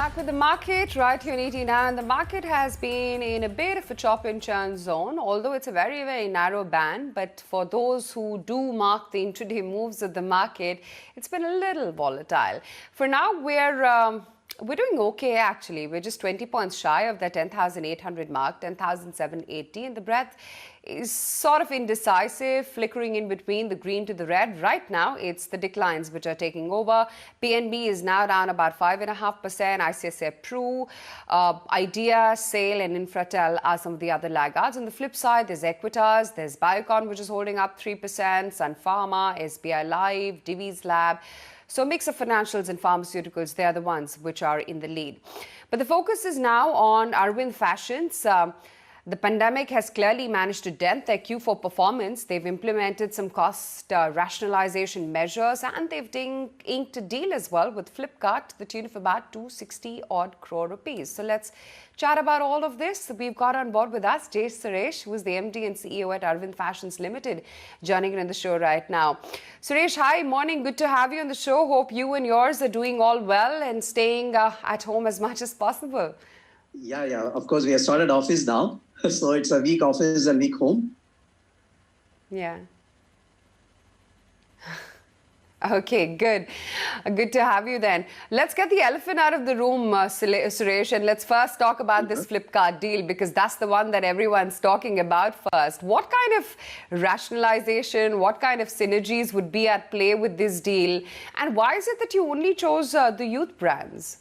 back with the market right here in 89. The market has been in a bit of a chop and churn zone, although it's a very, very narrow band. But for those who do mark the intraday moves of the market, it's been a little volatile. For now, we're doing okay, actually. We're just 20 points shy of the 10,800 mark, 10,780. And the breadth is sort of indecisive, flickering in between the green to the red. Right now, it's the declines which are taking over. PNB is now down about 5.5%. ICICI Pru, Idea, SAIL and Infratel are some of the other laggards. On the flip side, there's Equitas, there's Biocon, which is holding up 3%, Sun Pharma, SBI Live, Divi's Lab. So a mix of financials and pharmaceuticals, they are the ones which are in the lead. But the focus is now on Arvind Fashions. The pandemic has clearly managed to dent their Q4 performance. They've implemented some cost rationalization measures, and they've inked a deal as well with Flipkart to the tune of about 260 odd crore rupees. So let's chat about all of this. We've got on board with us J Suresh, who is the MD and CEO at Arvind Fashions Limited, joining in on the show right now. Suresh, hi, morning. Good to have you on the show. Hope you and yours are doing all well and staying at home as much as possible. Yeah. Of course, we have started office now. So it's a week office and week home. Yeah. Okay, good. Good to have you then. Let's get the elephant out of the room, Suresh, and let's first talk about this Flipkart deal, because that's the one that everyone's talking about first. What kind of rationalization, what kind of synergies would be at play with this deal? And why is it that you only chose the youth brands?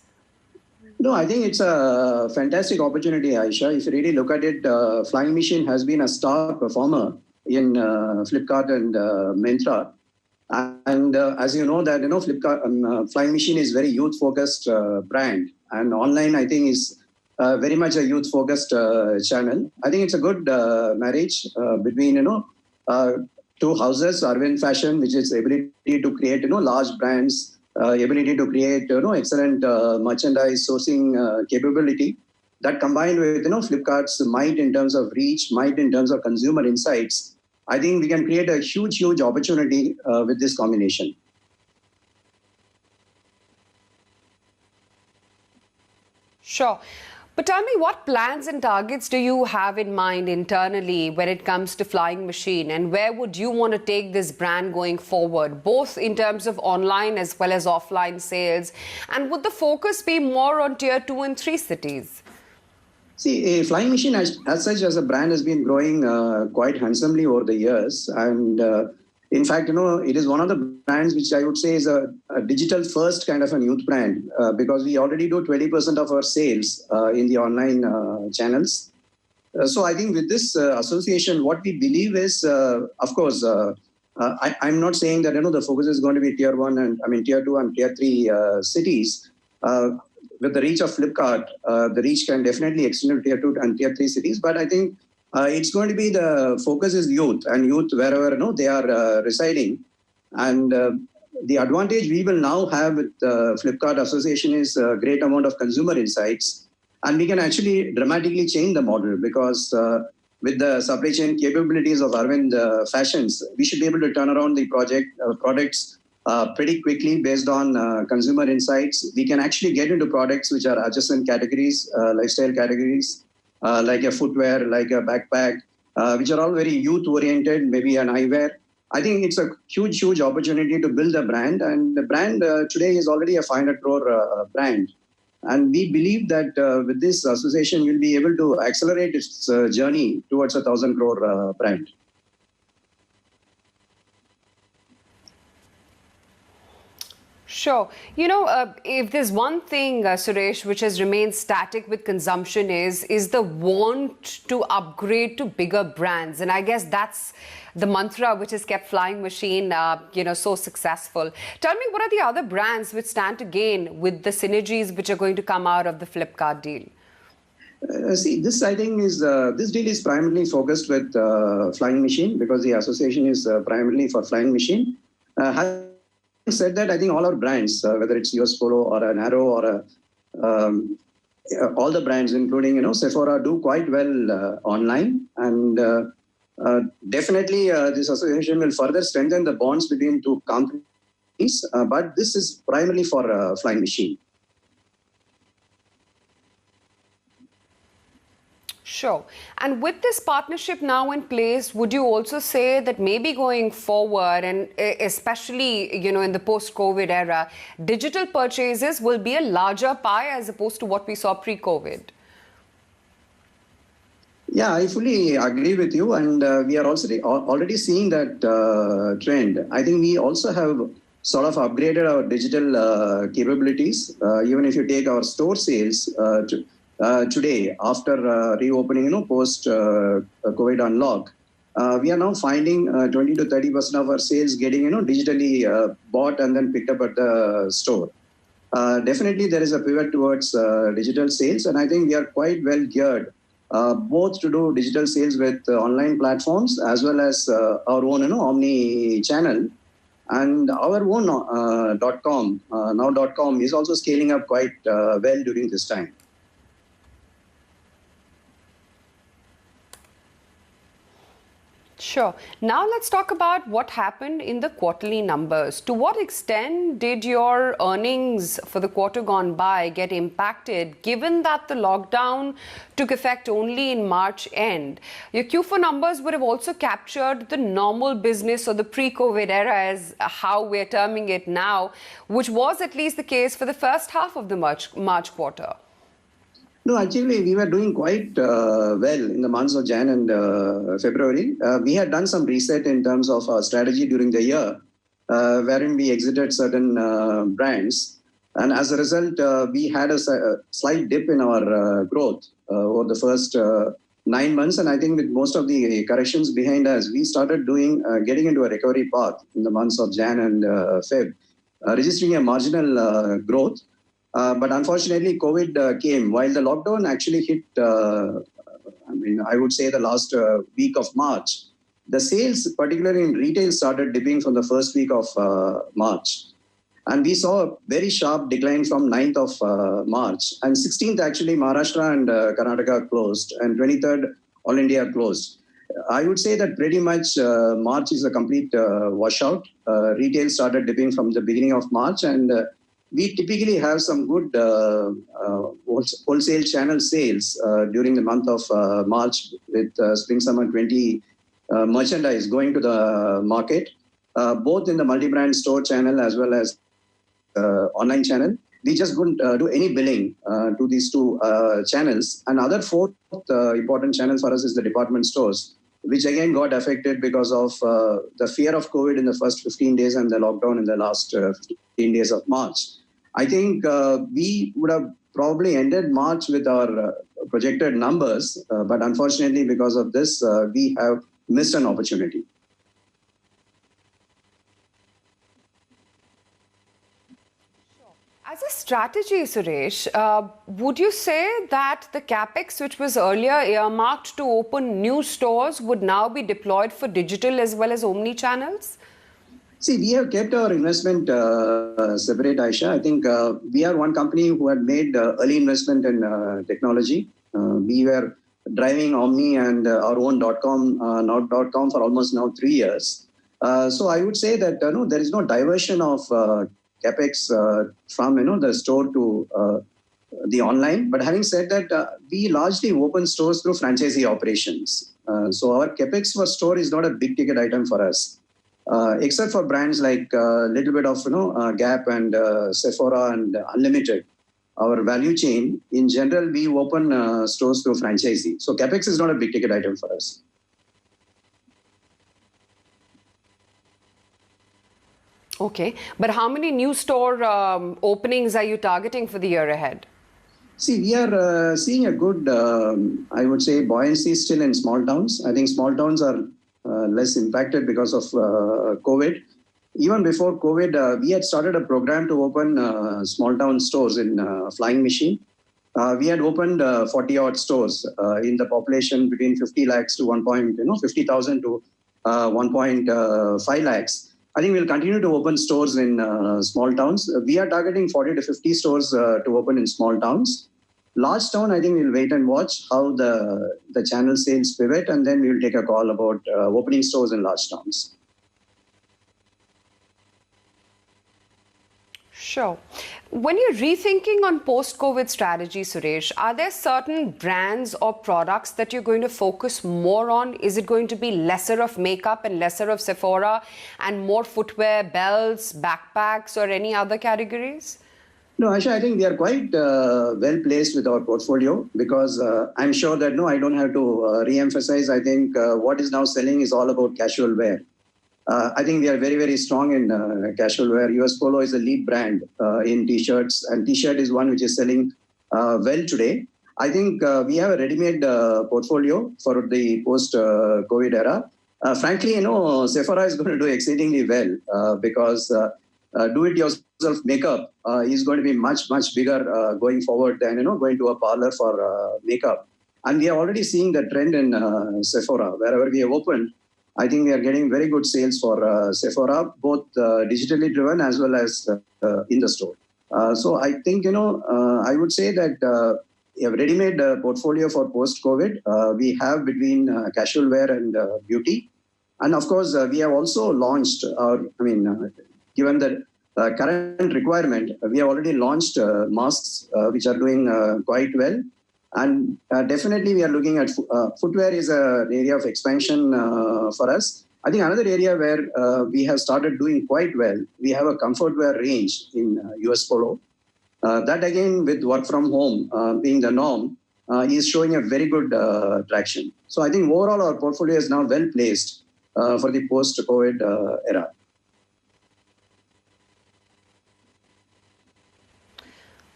No, I think it's a fantastic opportunity, Aisha. If you really look at it, Flying Machine has been a star performer in Flipkart and Myntra. And as you know that, Flipkart, Flying Machine is very youth-focused brand. And online, I think, is very much a youth-focused channel. I think it's a good marriage between, two houses, Arvind Fashion, which is ability to create, large brands, ability to create, excellent merchandise sourcing capability. That combined with, Flipkart's might in terms of reach, might in terms of consumer insights, I think we can create a huge opportunity with this combination. Sure. But tell me, what plans and targets do you have in mind internally when it comes to Flying Machine, and where would you want to take this brand going forward, both in terms of online as well as offline sales? And would the focus be more on tier 2 and 3 cities? See, Flying Machine as such as a brand has been growing quite handsomely over the years. And in fact, it is one of the brands which I would say is a digital first kind of a youth brand because we already do 20% of our sales in the online channels. So I think with this association, what we believe is, of course, I'm not saying that, the focus is going to be tier 1 and tier 2 and tier 3 cities. With the reach of Flipkart, the reach can definitely extend to tier 2 and tier 3 cities. But I think it's going to be the focus is youth and youth wherever they are residing. And the advantage we will now have with Flipkart Association is a great amount of consumer insights. And we can actually dramatically change the model because with the supply chain capabilities of Arvind Fashions, we should be able to turn around the products pretty quickly based on consumer insights. We can actually get into products which are adjacent categories, lifestyle categories, like a footwear, like a backpack, which are all very youth-oriented, maybe an eyewear. I think it's a huge opportunity to build a brand. And the brand today is already a 500 crore brand. And we believe that with this association, we'll be able to accelerate its journey towards a 1,000 crore brand. Sure. If there's one thing, Suresh, which has remained static with consumption is the want to upgrade to bigger brands. And I guess that's the mantra which has kept Flying Machine, so successful. Tell me, what are the other brands which stand to gain with the synergies which are going to come out of the Flipkart deal? See, this I think is this deal is primarily focused with Flying Machine because the association is primarily for Flying Machine. Said that, I think all our brands, whether it's US Polo or an Arrow or all the brands, including Sephora, do quite well online, and definitely this association will further strengthen the bonds between two companies. But this is primarily for Flying Machine. Sure. And with this partnership now in place, would you also say that maybe going forward, and especially, in the post-COVID era, digital purchases will be a larger pie as opposed to what we saw pre-COVID? Yeah, I fully agree with you, and we are also already seeing that trend. I think we also have sort of upgraded our digital capabilities. Even if you take our store sales today, after reopening, post COVID unlock, we are now finding 20 to 30% of our sales getting, digitally bought and then picked up at the store. Definitely, there is a pivot towards digital sales, and I think we are quite well geared. Both to do digital sales with online platforms as well as our own omni channel, and our own .com now.com is also scaling up quite well during this time. Sure. Now let's talk about what happened in the quarterly numbers. To what extent did your earnings for the quarter gone by get impacted, given that the lockdown took effect only in March end? Your Q4 numbers would have also captured the normal business or the pre-COVID era, as how we're terming it now, which was at least the case for the first half of the March quarter. No, actually, we were doing quite well in the months of Jan and February. We had done some reset in terms of our strategy during the year, wherein we exited certain brands. And as a result, we had a slight dip in our growth over the first 9 months. And I think with most of the corrections behind us, we started getting into a recovery path in the months of Jan and Feb, registering a marginal growth. But unfortunately, COVID came while the lockdown actually hit, I would say the last week of March. The sales, particularly in retail, started dipping from the first week of March. And we saw a very sharp decline from 9th of March. And 16th, actually, Maharashtra and Karnataka closed, and 23rd, All India closed. I would say that pretty much March is a complete washout. Retail started dipping from the beginning of March, and we typically have some good wholesale channel sales during the month of March with Spring Summer 20 merchandise going to the market, both in the multi-brand store channel as well as online channel. We just couldn't do any billing to these two channels. Another fourth important channel for us is the department stores, which again got affected because of the fear of COVID in the first 15 days and the lockdown in the last 15 days of March. I think we would have probably ended March with our projected numbers, but unfortunately because of this, we have missed an opportunity. As a strategy, Suresh, would you say that the CAPEX, which was earlier earmarked to open new stores, would now be deployed for digital as well as omni-channels? See, we have kept our investment separate, Aisha. I think we are one company who had made early investment in technology. We were driving Omni and our own .com, now.com for almost now 3 years. So I would say that there is no diversion of CAPEX from the store to the online. But having said that, we largely open stores through franchisee operations. So our CAPEX for store is not a big ticket item for us. Except for brands like little bit of Gap and Sephora and Unlimited, our value chain, in general, we open stores through franchisee. So CAPEX is not a big ticket item for us. Okay, but how many new store openings are you targeting for the year ahead? See, we are seeing a good, I would say, buoyancy still in small towns. I think small towns are less impacted because of COVID. Even before COVID, we had started a program to open small town stores in Flying Machine. We had opened 40 odd stores in the population between 50 lakhs to 50,000 to 1.5 lakhs. I think we'll continue to open stores in small towns. We are targeting 40 to 50 stores to open in small towns. Large town, I think we'll wait and watch how the channel sales pivot, and then we'll take a call about opening stores in large towns. Sure. When you're rethinking on post-COVID strategy, Suresh, are there certain brands or products that you're going to focus more on? Is it going to be lesser of makeup and lesser of Sephora and more footwear, belts, backpacks, or any other categories? No, Asha, I think we are quite well placed with our portfolio because I'm sure that, no, I don't have to re-emphasize. I think what is now selling is all about casual wear. I think we are very, very strong in casual wear. US Polo is the lead brand in T-shirts, and T-shirt is one which is selling well today. I think we have a ready-made portfolio for the post-COVID era. Frankly, Sephora is going to do exceedingly well because do-it-yourself makeup is going to be much, much bigger going forward than, going to a parlor for makeup. And we are already seeing the trend in Sephora. Wherever we have opened, I think we are getting very good sales for Sephora, both digitally driven as well as in the store. So I think, I would say that a ready-made portfolio for post-COVID, we have between casual wear and beauty. And of course, we have also launched given the current requirement, we have already launched masks, which are doing quite well. And definitely we are looking at footwear is an area of expansion for us. I think another area where we have started doing quite well, we have a comfort wear range in US Polo. That again, with work from home being the norm, is showing a very good traction. So I think overall our portfolio is now well placed for the post-COVID era.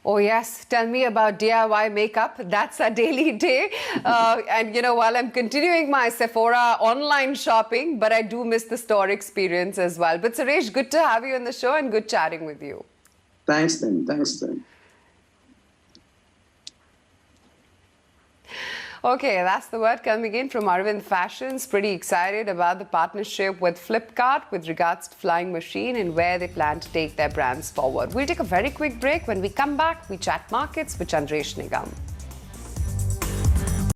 Oh yes, tell me about DIY makeup. That's a daily day. And while I'm continuing my Sephora online shopping, but I do miss the store experience as well. But Suresh, good to have you on the show and good chatting with you. Thanks, then. Thanks, then. Okay, that's the word coming in from Arvind Fashions. Pretty excited about the partnership with Flipkart with regards to Flying Machine and where they plan to take their brands forward. We'll take a very quick break. When we come back, we chat markets with Chandresh Nigam.